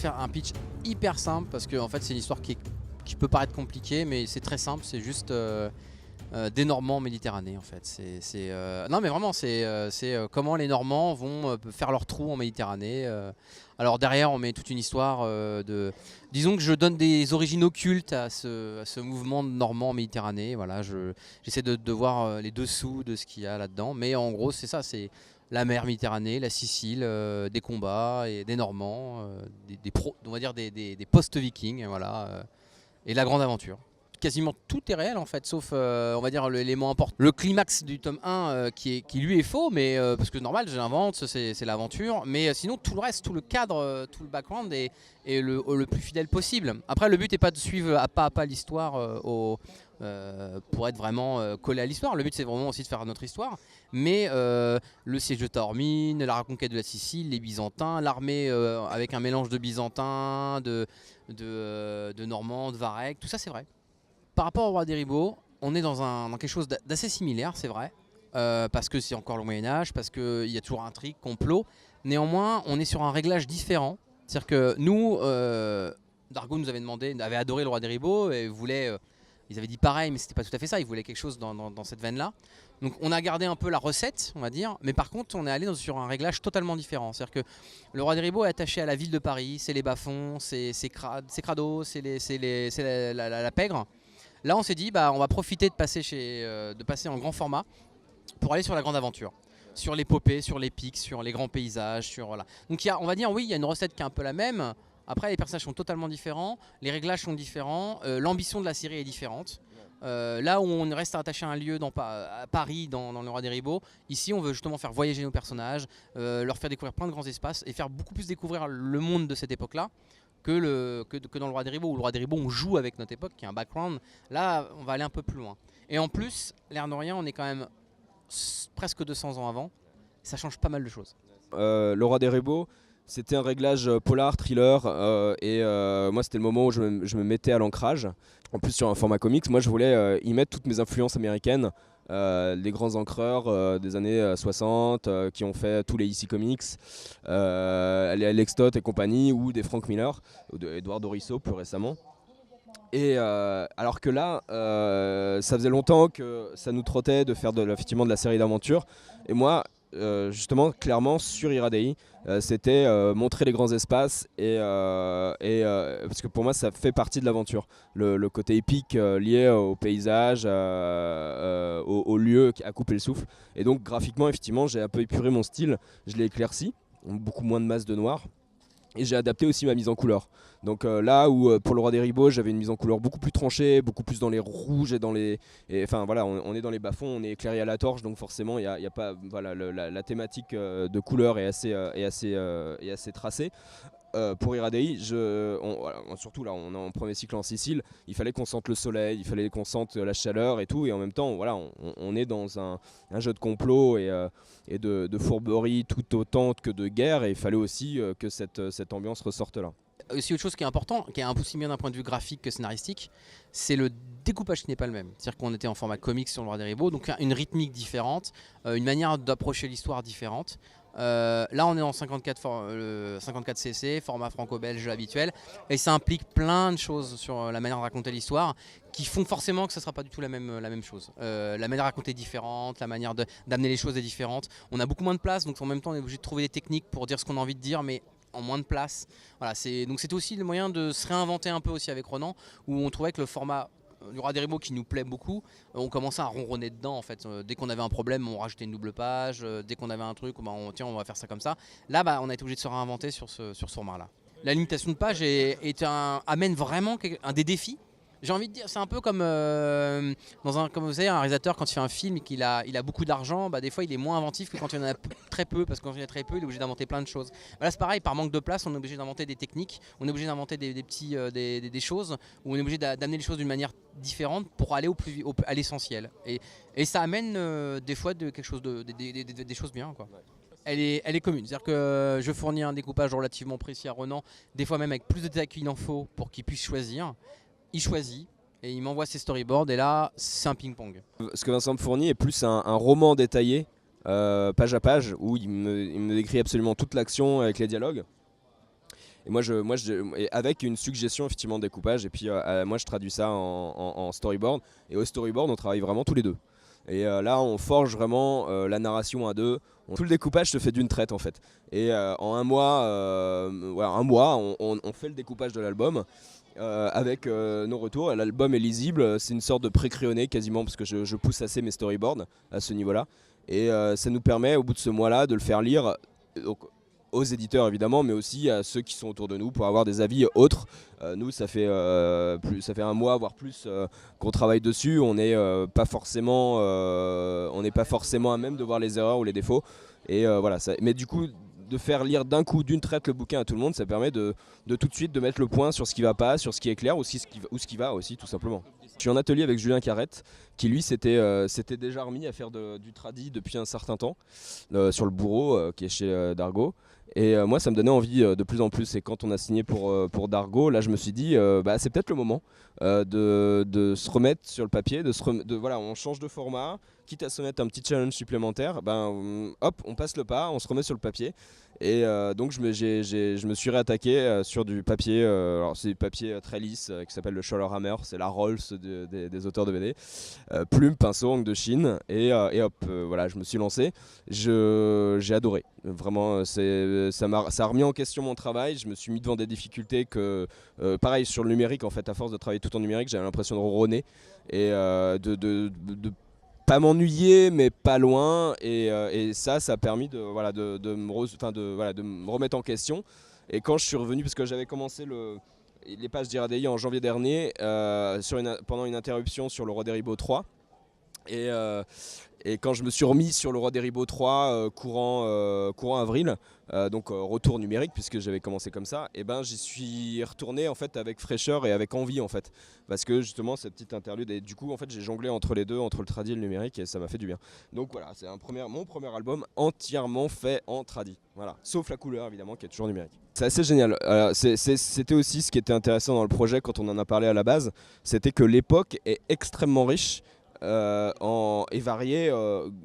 faire un pitch hyper simple parce que en fait, c'est une histoire qui peut paraître compliquée, mais c'est très simple. C'est juste des Normands en Méditerranée en fait. Non mais vraiment, c'est comment les Normands vont faire leur trou en Méditerranée. Alors derrière, on met toute une histoire de... Disons que je donne des origines occultes à ce mouvement de Normands en Méditerranée. Voilà, j'essaie de voir les dessous de ce qu'il y a là-dedans. Mais en gros, c'est ça, c'est la mer Méditerranée, la Sicile, des combats et des Normands, on va dire des post-vikings, voilà, et la grande aventure. Quasiment tout est réel en fait, sauf on va dire l'élément important. Le climax du tome 1 qui lui est faux, mais parce que normal, j'invente, c'est l'aventure. Mais sinon, tout le reste, tout le cadre, tout le background est le plus fidèle possible. Après, le but n'est pas de suivre à pas l'histoire pour être vraiment collé à l'histoire. Le but, c'est vraiment aussi de faire notre histoire. Mais le siège de Taormine, la reconquête de la Sicile, les Byzantins, l'armée avec un mélange de Byzantins, de Normands, de Varecs, tout ça, c'est vrai. Par rapport au Roi des Ribauds, on est dans quelque chose d'assez similaire, c'est vrai, parce que c'est encore le Moyen-Âge, parce qu'il y a toujours intrigue, complot. Néanmoins, on est sur un réglage différent. C'est-à-dire que nous, Dargaud nous avait adoré le Roi des Ribauds et ils avaient dit pareil, mais c'était pas tout à fait ça. Ils voulaient quelque chose dans cette veine-là. Donc on a gardé un peu la recette, on va dire, mais par contre on est allé sur un réglage totalement différent. C'est-à-dire que le Roi des Ribauds est attaché à la ville de Paris, c'est les bas-fonds, c'est Crado, c'est la pègre. Là, on s'est dit, on va profiter de passer en grand format pour aller sur la grande aventure, sur l'épopée, sur les pics, sur les grands paysages, voilà. Donc, on va dire, oui, il y a une recette qui est un peu la même. Après, les personnages sont totalement différents, les réglages sont différents, l'ambition de la série est différente. Là où on reste attaché à un lieu à Paris, dans le Roi des Ribauds, ici, on veut justement faire voyager nos personnages, leur faire découvrir plein de grands espaces et faire beaucoup plus découvrir le monde de cette époque-là. Que dans le Roi des Ribauds, où le Roi des Ribauds on joue avec notre époque, qui a un background. Là, on va aller un peu plus loin. Et en plus, l'air de rien, on est quand même presque 200 ans avant. Ça change pas mal de choses. Le Roi des Ribauds, c'était un réglage polar, thriller, et moi c'était le moment où je me mettais à l'ancrage. En plus sur un format comics, moi je voulais y mettre toutes mes influences américaines. Les grands encreurs des années 60 qui ont fait tous les EC Comics, les Alex Toth et compagnie, ou des Frank Miller, ou de Eduardo Risso plus récemment. Et alors que là, ça faisait longtemps que ça nous trottait de faire effectivement de la série d'aventures. Et moi, justement, clairement, sur Iradei, c'était montrer les grands espaces parce que pour moi, ça fait partie de l'aventure. Le côté épique lié au paysage, au lieu à couper le souffle. Et donc, graphiquement, effectivement, j'ai un peu épuré mon style. Je l'ai éclairci, beaucoup moins de masse de noir. Et j'ai adapté aussi ma mise en couleur. Donc là où pour le Roi des Ribauds j'avais une mise en couleur beaucoup plus tranchée, beaucoup plus dans les rouges et dans les... Enfin voilà, on est dans les bas-fonds, on est éclairé à la torche, donc forcément il y a pas... Voilà, la thématique de couleur est assez tracée. Pour Iradei, surtout là, on est en premier cycle en Sicile, il fallait qu'on sente le soleil, il fallait qu'on sente la chaleur et tout, et en même temps, voilà, on est dans un jeu de complot et de fourberie tout autant que de guerre, et il fallait aussi que cette ambiance ressorte là. Aussi autre chose qui est important, qui est aussi bien d'un point de vue graphique que scénaristique, c'est le découpage qui n'est pas le même. C'est-à-dire qu'on était en format comics sur le Roi des Ribauds, donc une rythmique différente, une manière d'approcher l'histoire différente. Là on est en 54 cc, format franco-belge habituel, et ça implique plein de choses sur la manière de raconter l'histoire qui font forcément que ça ne sera pas du tout la même chose. La manière de raconter est différente, la manière d'amener les choses est différente. On a beaucoup moins de place, donc en même temps on est obligé de trouver des techniques pour dire ce qu'on a envie de dire, mais en moins de place. Voilà, donc c'était aussi le moyen de se réinventer un peu aussi avec Ronan, où on trouvait que le format du Roi des Ribauds qui nous plaît beaucoup, on commençait à ronronner dedans en fait. Dès qu'on avait un problème, on rajoutait une double page. Dès qu'on avait un truc, on va faire ça comme ça. Là, on a été obligé de se réinventer sur ce format-là. La limitation de page amène vraiment des défis. J'ai envie de dire, c'est un peu comme comme vous savez, un réalisateur quand il fait un film et qu'il a beaucoup d'argent, des fois il est moins inventif que quand il y en a très peu, parce que quand il y en a très peu, il est obligé d'inventer plein de choses. Là c'est pareil, par manque de place, on est obligé d'inventer des techniques, on est obligé d'inventer des choses, où on est obligé d'amener les choses d'une manière différente pour aller à l'essentiel. Et ça amène des fois des choses bien, quoi. Elle est commune, c'est-à-dire que je fournis un découpage relativement précis à Ronan, des fois même avec plus de détails qu'il en faut pour qu'il puisse choisir. Il choisit et il m'envoie ses storyboards, et là c'est un ping-pong. Ce que Vincent me fournit est plus un roman détaillé, page à page, où il me décrit absolument toute l'action avec les dialogues. Et et avec une suggestion effectivement de découpage. Et puis moi je traduis ça en storyboard. Et au storyboard on travaille vraiment tous les deux. Et là on forge vraiment la narration à deux. Tout le découpage se fait d'une traite en fait. Et en un mois, on fait le découpage de l'album. Avec nos retours, l'album est lisible, c'est une sorte de pré-crayonné quasiment parce que je pousse assez mes storyboards à ce niveau-là. Et ça nous permet au bout de ce mois-là de le faire lire donc, aux éditeurs évidemment, mais aussi à ceux qui sont autour de nous pour avoir des avis autres. Nous, ça fait un mois voire plus qu'on travaille dessus. On n'est pas forcément à même de voir les erreurs ou les défauts. Et voilà. Mais du coup, de faire lire d'un coup, d'une traite le bouquin à tout le monde, ça permet de tout de suite de mettre le point sur ce qui va pas, sur ce qui est clair ou ce qui va aussi tout simplement. Je suis en atelier avec Julien Carrette qui lui s'était déjà remis à faire du tradi depuis un certain temps sur le bourreau qui est chez Dargo. Et moi ça me donnait envie de plus en plus. Et quand on a signé pour Dargo, là je me suis dit c'est peut-être le moment de se remettre sur le papier, voilà, on change de format, quitte à se mettre un petit challenge supplémentaire, hop, on passe le pas, on se remet sur le papier. Et donc je me suis réattaqué sur du papier, alors c'est du papier très lisse qui s'appelle le Scholler Hammer, c'est la Rolls des auteurs de BD, plume, pinceau, encre de Chine, et hop, voilà, je me suis lancé. J'ai adoré, vraiment, ça a remis en question mon travail. Je me suis mis devant des difficultés que, pareil sur le numérique en fait, à force de travailler tout en numérique, j'avais l'impression de ronronner et de pas m'ennuyer mais pas loin, et ça a permis de me remettre en question. Et quand je suis revenu, parce que j'avais commencé les pages d'Iradi en janvier dernier pendant une interruption sur le Roi des Ribauds 3, et quand je me suis remis sur le Roi des Ribauds 3 courant avril, donc retour numérique puisque j'avais commencé comme ça, et j'y suis retourné en fait avec fraîcheur et avec envie en fait, parce que justement cette petite interlude, et du coup en fait j'ai jonglé entre les deux, entre le tradi et le numérique, et ça m'a fait du bien. Donc voilà, c'est mon premier album entièrement fait en tradi, voilà, sauf la couleur évidemment qui est toujours numérique. C'est assez génial. C'était aussi ce qui était intéressant dans le projet quand on en a parlé à la base, c'était que l'époque est extrêmement riche et varié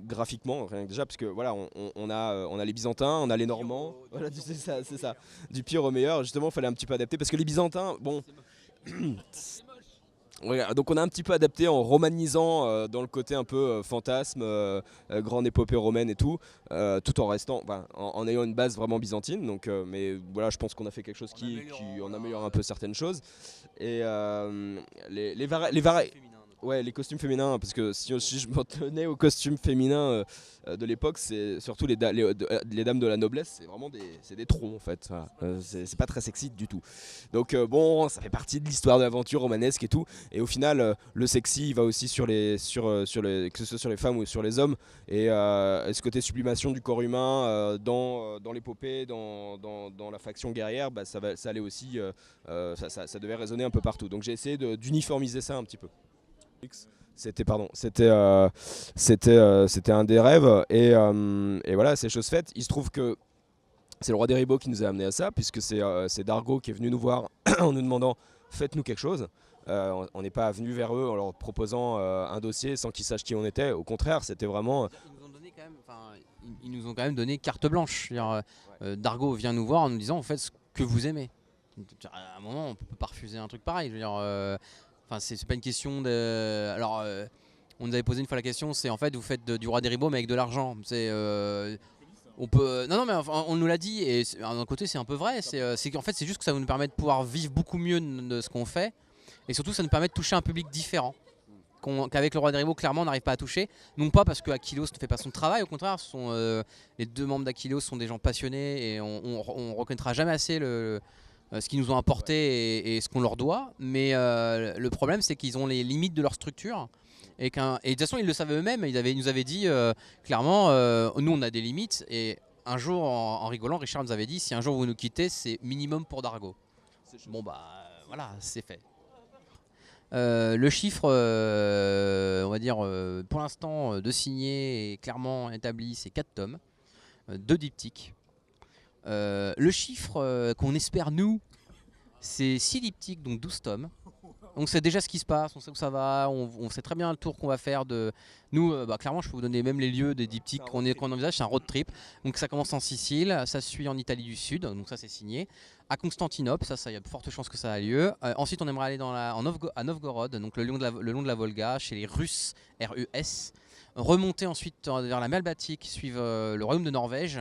graphiquement, rien que déjà parce que voilà, on a les Byzantins, on a les Normands, voilà, c'est ça, du pire au meilleur. Justement il fallait un petit peu adapter parce que les Byzantins, bon voilà, donc on a un petit peu adapté en romanisant dans le côté un peu fantasme, grande épopée romaine et tout en restant, en ayant une base vraiment byzantine. Donc, mais voilà, je pense qu'on a fait quelque chose qui en améliore un peu certaines choses. Et ouais, les costumes féminins, parce que si je m'en tenais aux costumes féminins de l'époque, c'est surtout les dames de la noblesse, c'est vraiment des troncs en fait. Voilà. C'est pas très sexy du tout. Donc bon, ça fait partie de l'histoire de l'aventure romanesque et tout. Et au final, le sexy il va aussi sur les que ce soit sur les femmes ou sur les hommes. Et ce côté sublimation du corps humain dans l'épopée, dans la faction guerrière, ça allait aussi, ça devait résonner un peu partout. Donc j'ai essayé d'uniformiser ça un petit peu. C'était un des rêves, et voilà, c'est chose faite. Il se trouve que c'est le Roi des Ribauds qui nous a amené à ça, puisque c'est Dargo qui est venu nous voir en nous demandant faites-nous quelque chose. On n'est pas venu vers eux en leur proposant un dossier sans qu'ils sachent qui on était. Au contraire, c'était vraiment ils nous ont quand même donné carte blanche. Dargo vient nous voir en nous disant en fait ce que vous aimez. À un moment on peut pas refuser un truc pareil. Je veux dire, c'est pas une question de. Alors, on nous avait posé une fois la question, c'est en fait vous faites du Roi des Ribauds mais avec de l'argent. On peut. Non, mais enfin, on nous l'a dit, et d'un côté c'est un peu vrai. En fait c'est juste que ça nous permet de pouvoir vivre beaucoup mieux de ce qu'on fait, et surtout ça nous permet de toucher un public différent qu'avec le Roi des Ribauds clairement on n'arrive pas à toucher. Non pas parce que Aquilos ne fait pas son travail, au contraire, les deux membres d'Aquilos sont des gens passionnés, et on reconnaîtra jamais assez ce qu'ils nous ont apporté et ce qu'on leur doit, mais le problème c'est qu'ils ont les limites de leur structure, et de toute façon ils le savaient eux-mêmes. Ils nous avaient dit clairement, nous on a des limites, et un jour en rigolant Richard nous avait dit si un jour vous nous quittez c'est minimum pour Dargo. Bon voilà, c'est fait. Le chiffre, on va dire pour l'instant de signé et clairement établi, c'est 4 tomes, 2 diptyques. Le chiffre qu'on espère nous, c'est 6 diptyques, donc 12 tomes. on sait déjà ce qui se passe, on sait où ça va, on sait très bien le tour qu'on va faire de... Nous, clairement, je peux vous donner même les lieux des diptyques qu'on envisage, c'est un road trip. Donc ça commence en Sicile, ça suit en Italie du Sud, donc ça c'est signé. À Constantinople, ça il y a de fortes chances que ça a lieu. Ensuite, on aimerait aller à Novgorod, donc le long de la Volga, chez les Russes, RUS. Remonter ensuite vers la mer Baltique, suivre le royaume de Norvège.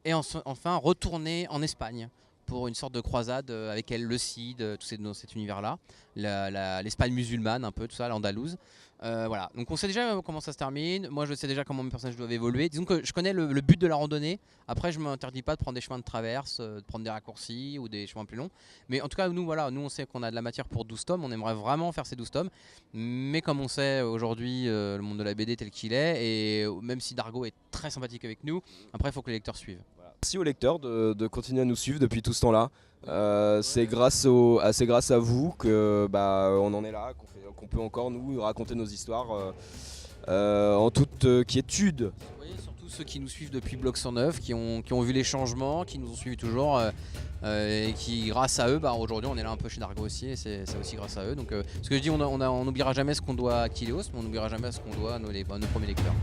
Et enfin, retourner en Espagne pour une sorte de croisade avec elle, le Cid, tout dans cet univers-là, l'Espagne musulmane, un peu, tout ça, l'Andalouse. Voilà, donc on sait déjà comment ça se termine. Moi, je sais déjà comment mes personnages doivent évoluer. Disons que je connais le but de la randonnée. Après, je ne m'interdis pas de prendre des chemins de traverse, de prendre des raccourcis ou des chemins plus longs. Mais en tout cas, nous, voilà, nous, on sait qu'on a de la matière pour 12 tomes. On aimerait vraiment faire ces 12 tomes. Mais comme on sait aujourd'hui, le monde de la BD tel qu'il est, et même si Dargo est très sympathique avec nous, après, il faut que les lecteurs suivent. Merci aux lecteurs de continuer à nous suivre depuis tout ce temps-là. C'est grâce à vous que on en est là, qu'on peut encore nous raconter nos histoires en toute quiétude. Oui, surtout ceux qui nous suivent depuis Bloc 109, qui ont vu les changements, qui nous ont suivis toujours et qui, grâce à eux, aujourd'hui on est là un peu chez Dargo aussi, et c'est aussi grâce à eux. Donc, ce que je dis, on n'oubliera jamais ce qu'on doit à Kileos, mais on n'oubliera jamais ce qu'on doit à nos premiers lecteurs.